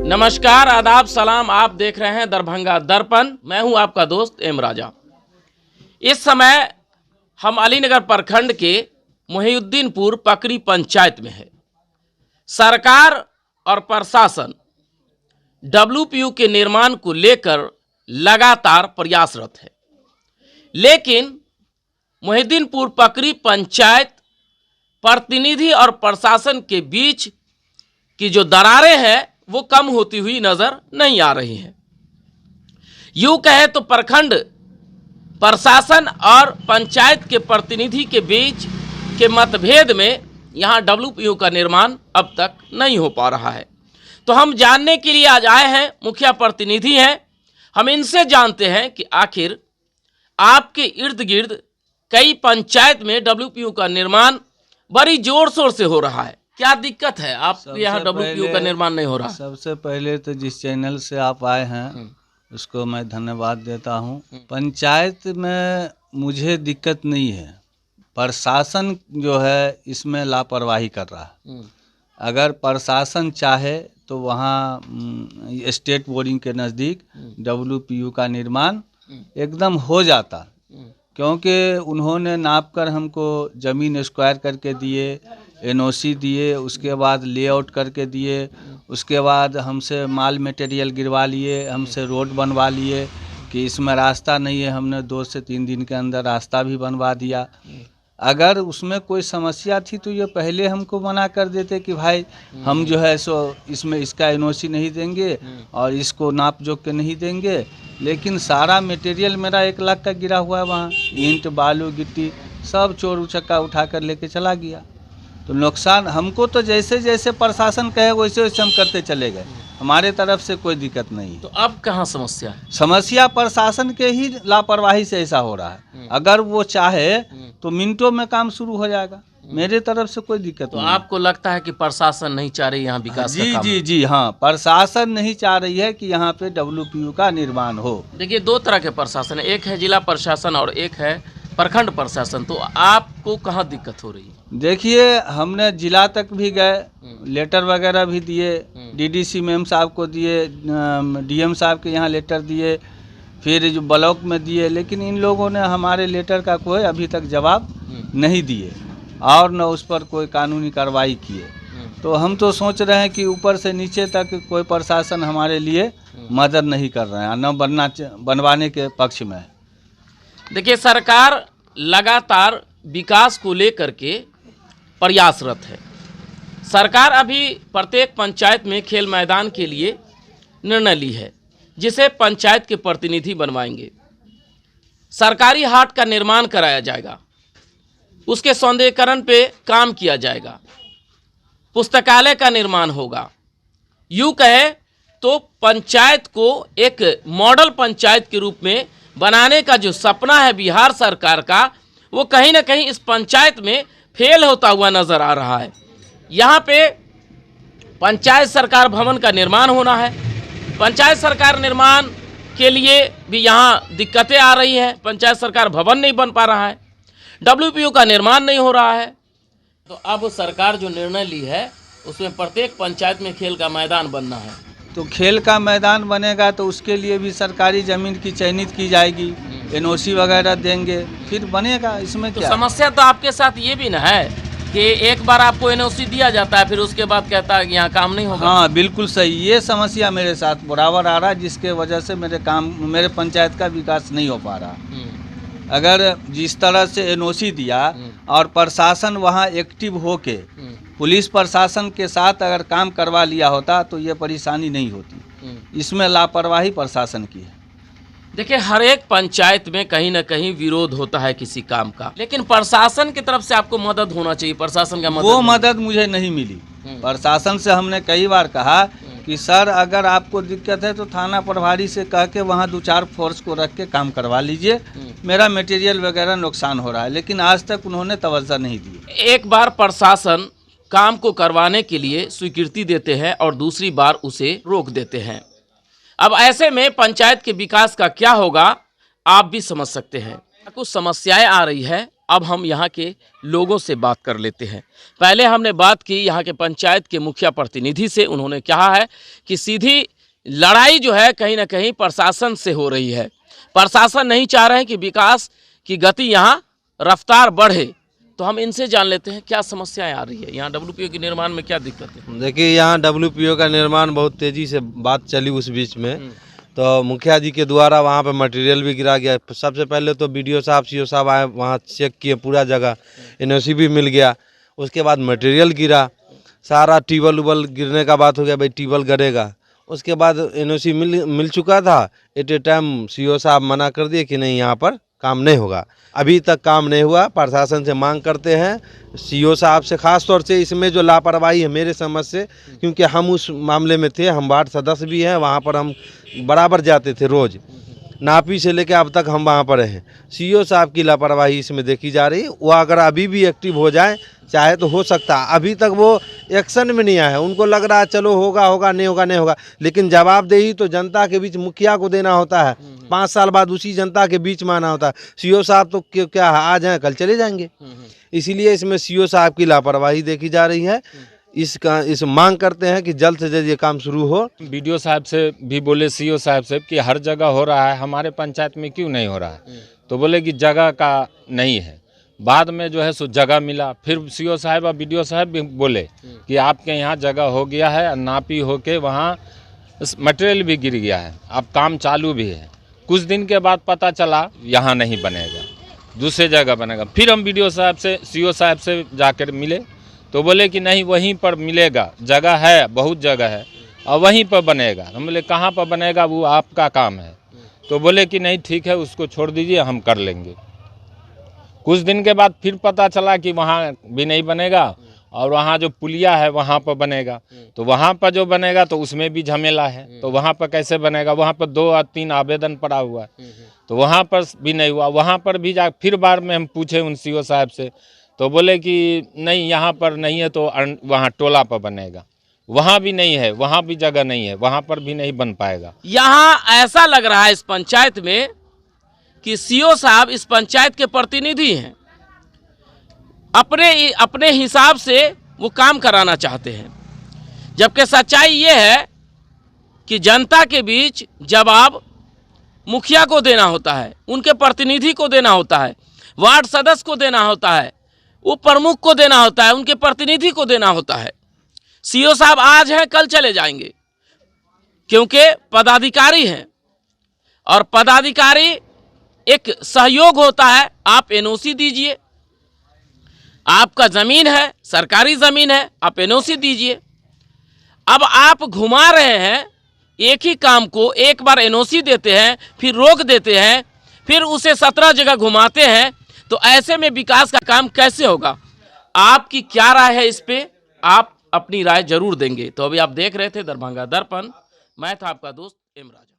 नमस्कार, आदाब, सलाम। आप देख रहे हैं दरभंगा दर्पण। मैं हूं आपका दोस्त एम राजा। इस समय हम अलीनगर प्रखंड के मोहिउद्दीनपुर पकरी पंचायत में है। सरकार और प्रशासन डब्ल्यूपीयू के निर्माण को लेकर लगातार प्रयासरत है, लेकिन मोहिउद्दीनपुर पकरी पंचायत प्रतिनिधि और प्रशासन के बीच की जो दरारें हैं वो कम होती हुई नजर नहीं आ रही हैं। यूं कहे तो प्रखंड प्रशासन और पंचायत के प्रतिनिधि के बीच के मतभेद में यहां डब्ल्यूपीयू का निर्माण अब तक नहीं हो पा रहा है। तो हम जानने के लिए आज आए हैं, मुखिया प्रतिनिधि हैं, हम इनसे जानते हैं कि आखिर आपके इर्द गिर्द कई पंचायत में डब्ल्यूपीयू का निर्माण बड़ी जोर शोर से हो रहा है। क्या दिक्कत है आपके यहाँ डब्ल्यूपीयू का निर्माण नहीं हो रहा? सबसे पहले तो जिस चैनल से आप आए हैं उसको मैं धन्यवाद देता हूँ। पंचायत में मुझे दिक्कत नहीं है, प्रशासन जो है इसमें लापरवाही कर रहा है। अगर प्रशासन चाहे तो वहाँ स्टेट बोर्डिंग के नज़दीक डब्ल्यूपीयू का निर्माण एकदम हो जाता, क्योंकि उन्होंने नाप कर हमको ज़मीन स्क्वायर करके दिए, एनओसी दिए, उसके बाद लेआउट करके दिए, उसके बाद हमसे माल मटेरियल गिरवा लिए, हमसे रोड बनवा लिए कि इसमें रास्ता नहीं है, हमने 2 से 3 दिन के अंदर रास्ता भी बनवा दिया। अगर उसमें कोई समस्या थी तो ये पहले हमको मना कर देते कि भाई हम जो है सो इसमें इसका एनओसी नहीं देंगे और इसको नाप जोख के नहीं देंगे। लेकिन सारा मटेरियल मेरा 1 लाख का गिरा हुआ है, वहाँ ईंट बालू गिट्टी सब चोर उचक्का उठा कर लेके चला गया। तो नुकसान हमको तो जैसे जैसे प्रशासन कहे वैसे वैसे हम करते चले गए, हमारे तरफ से कोई दिक्कत नहीं। तो अब कहाँ समस्या है? समस्या प्रशासन के ही लापरवाही से ऐसा हो रहा है। अगर वो चाहे तो मिनटों में काम शुरू हो जाएगा, मेरे तरफ से कोई दिक्कत तो नहीं। आपको लगता है कि प्रशासन नहीं चाह रही यहाँ विकास का काम? जी हाँ, प्रशासन नहीं चाह रही है कि यहाँ पे डब्ल्यूपीयू का निर्माण हो। देखिए, 2 तरह के प्रशासन है, एक है जिला प्रशासन और एक है प्रखंड प्रशासन। तो आपको कहाँ दिक्कत हो रही है? देखिए, हमने जिला तक भी गए, लेटर वगैरह भी दिए, डीडीसी मैम साहब को दिए, डीएम साहब के यहाँ लेटर दिए, फिर जो ब्लॉक में दिए, लेकिन इन लोगों ने हमारे लेटर का कोई अभी तक जवाब नहीं दिए और न उस पर कोई कानूनी कार्रवाई किए। तो हम तो सोच रहे हैं कि ऊपर से नीचे तक कोई प्रशासन हमारे लिए मदद नहीं कर रहे हैं, न बनवाने के पक्ष में। देखिए, सरकार लगातार विकास को लेकर के प्रयासरत है। सरकार अभी प्रत्येक पंचायत में खेल मैदान के लिए निर्णय ली है, जिसे पंचायत के प्रतिनिधि बनवाएंगे। सरकारी हाट का निर्माण कराया जाएगा, उसके सौंदर्यीकरण पे काम किया जाएगा, पुस्तकालय का निर्माण होगा। यूँ कहे तो पंचायत को एक मॉडल पंचायत के रूप में बनाने का जो सपना है बिहार सरकार का, वो कहीं ना कहीं इस पंचायत में फेल होता हुआ नजर आ रहा है। यहाँ पे पंचायत सरकार भवन का निर्माण होना है, पंचायत सरकार निर्माण के लिए भी यहाँ दिक्कतें आ रही हैं। पंचायत सरकार भवन नहीं बन पा रहा है, डब्ल्यूपीयू का निर्माण नहीं हो रहा है। तो अब सरकार जो निर्णय ली है उसमें प्रत्येक पंचायत में खेल का मैदान बनना है। तो खेल का मैदान बनेगा तो उसके लिए भी सरकारी ज़मीन की चयनित की जाएगी, एनओसी वगैरह देंगे, फिर बनेगा। इसमें तो क्या समस्या तो आपके साथ ये भी ना है कि एक बार आपको एनओसी दिया जाता है, फिर उसके बाद कहता है कि यहाँ काम नहीं होगा? हाँ, बिल्कुल सही, ये समस्या मेरे साथ बराबर आ रहा है, जिसके वजह से मेरे पंचायत का विकास नहीं हो पा रहा। अगर जिस तरह से एनओसी दिया और प्रशासन वहाँ एक्टिव होके पुलिस प्रशासन के साथ अगर काम करवा लिया होता तो ये परेशानी नहीं होती। इसमें लापरवाही प्रशासन की है। देखिए, हर एक पंचायत में कहीं ना कहीं विरोध होता है किसी काम का, लेकिन प्रशासन की तरफ से आपको मदद होना चाहिए। प्रशासन का वो मदद मुझे नहीं मिली। प्रशासन से हमने कई बार कहा कि सर अगर आपको दिक्कत है तो थाना प्रभारी से कह के वहाँ 2-4 फोर्स को रख के काम करवा लीजिए, मेरा मटेरियल वगैरह नुकसान हो रहा है। लेकिन आज तक उन्होंने तवज्जो नहीं दी। एक बार प्रशासन काम को करवाने के लिए स्वीकृति देते हैं और दूसरी बार उसे रोक देते हैं। अब ऐसे में पंचायत के विकास का क्या होगा आप भी समझ सकते हैं। कुछ समस्याएं आ रही है अब हम यहाँ के लोगों से बात कर लेते हैं। पहले हमने बात की यहाँ के पंचायत के मुखिया प्रतिनिधि से। उन्होंने कहा है कि सीधी लड़ाई जो है कहीं ना कहीं प्रशासन से हो रही है। प्रशासन नहीं चाह रहे हैं कि विकास की गति यहाँ रफ्तार बढ़े। तो हम इनसे जान लेते हैं क्या समस्याएं आ रही है यहाँ WPO के निर्माण में, क्या दिक्कत है। देखिए, यहाँ WPO का निर्माण बहुत तेज़ी से बात चली उस बीच में, तो मुखिया जी के द्वारा वहाँ पे मटेरियल भी गिरा गया। सबसे पहले तो BDO साहब CO साहब आए, वहाँ चेक किए पूरा जगह, NOC भी मिल गया। उसके बाद मटेरियल गिरा, सारा ट्यूबवेल उबल गिरने का बात हो गया, भाई ट्यूबवेल गिरेगा। उसके बाद NOC मिल चुका था। एट ए टाइम CO साहब मना कर दिए कि नहीं, यहाँ पर काम नहीं होगा। अभी तक काम नहीं हुआ। प्रशासन से मांग करते हैं, CO साहब से, ख़ास तौर से इसमें जो लापरवाही है मेरे समझ से, क्योंकि हम उस मामले में थे, हम वार्ड सदस्य भी हैं, वहाँ पर हम बराबर जाते थे रोज़, नापी से लेकर अब तक हम वहाँ पर हैं। CO साहब की लापरवाही इसमें देखी जा रही है। वो अगर अभी भी एक्टिव हो जाए, चाहे तो हो सकता है। अभी तक वो एक्शन में नहीं आया है। उनको लग रहा है चलो होगा नहीं होगा, लेकिन जवाबदेही तो जनता के बीच मुखिया को देना होता है। 5 साल बाद उसी जनता के बीच में आना होता है। CO साहब तो क्या आज हैं कल चले जाएंगे। इसीलिए इसमें CO साहब की लापरवाही देखी जा रही है। इस मांग करते हैं कि जल्द से जल्द ये काम शुरू हो। BDO साहब से भी बोले, CO साहब से, कि हर जगह हो रहा है, हमारे पंचायत में क्यों नहीं हो रहा है। तो बोले कि जगह का नहीं है। बाद में जो है सो जगह मिला। फिर CO साहब और BDO साहब भी बोले कि आपके यहाँ जगह हो गया है, नापी होके वहाँ मटेरियल भी गिर गया है, अब काम चालू भी है। कुछ दिन के बाद पता चला यहाँ नहीं बनेगा, दूसरे जगह बनेगा। फिर हम BDO साहब से, CO साहब से जाकर मिले, तो बोले कि नहीं, वहीं पर मिलेगा, जगह है, बहुत जगह है, और वहीं पर बनेगा। हम बोले कहाँ पर बनेगा, वो आपका काम है। तो बोले कि नहीं ठीक है, उसको छोड़ दीजिए, हम कर लेंगे। कुछ दिन के बाद फिर पता चला कि वहाँ भी नहीं बनेगा, और वहाँ जो पुलिया है वहाँ पर बनेगा। तो वहाँ पर जो बनेगा तो उसमें भी झमेला है, तो वहाँ पर कैसे बनेगा। वहाँ पर 2 या 3 आवेदन पड़ा हुआ है, तो वहाँ पर भी नहीं हुआ। वहाँ पर भी फिर बार में हम पूछे उन CO साहब से, तो बोले कि नहीं, यहाँ पर नहीं है, तो वहाँ टोला पर बनेगा। वहाँ भी नहीं है, वहाँ भी जगह नहीं है, वहाँ पर भी नहीं बन पाएगा। यहाँ ऐसा लग रहा है इस पंचायत में कि CO साहब इस पंचायत के प्रतिनिधि हैं, अपने हिसाब से वो काम कराना चाहते हैं। जबकि सच्चाई ये है कि जनता के बीच जवाब मुखिया को देना होता है, उनके प्रतिनिधि को देना होता है, वार्ड सदस्य को देना होता है, वो प्रमुख को देना होता है, उनके प्रतिनिधि को देना होता है। CO साहब आज हैं कल चले जाएंगे, क्योंकि पदाधिकारी हैं, और पदाधिकारी एक सहयोग होता है। आप NOC दीजिए, आपका ज़मीन है, सरकारी ज़मीन है, आप NOC दीजिए। अब आप घुमा रहे हैं एक ही काम को, एक बार NOC देते हैं, फिर रोक देते हैं, फिर उसे 17 जगह घुमाते हैं। तो ऐसे में विकास का काम कैसे होगा। आपकी क्या राय है इस पे, आप अपनी राय जरूर देंगे। तो अभी आप देख रहे थे दरभंगा दर्पण, मैं था आपका दोस्त एम राजा।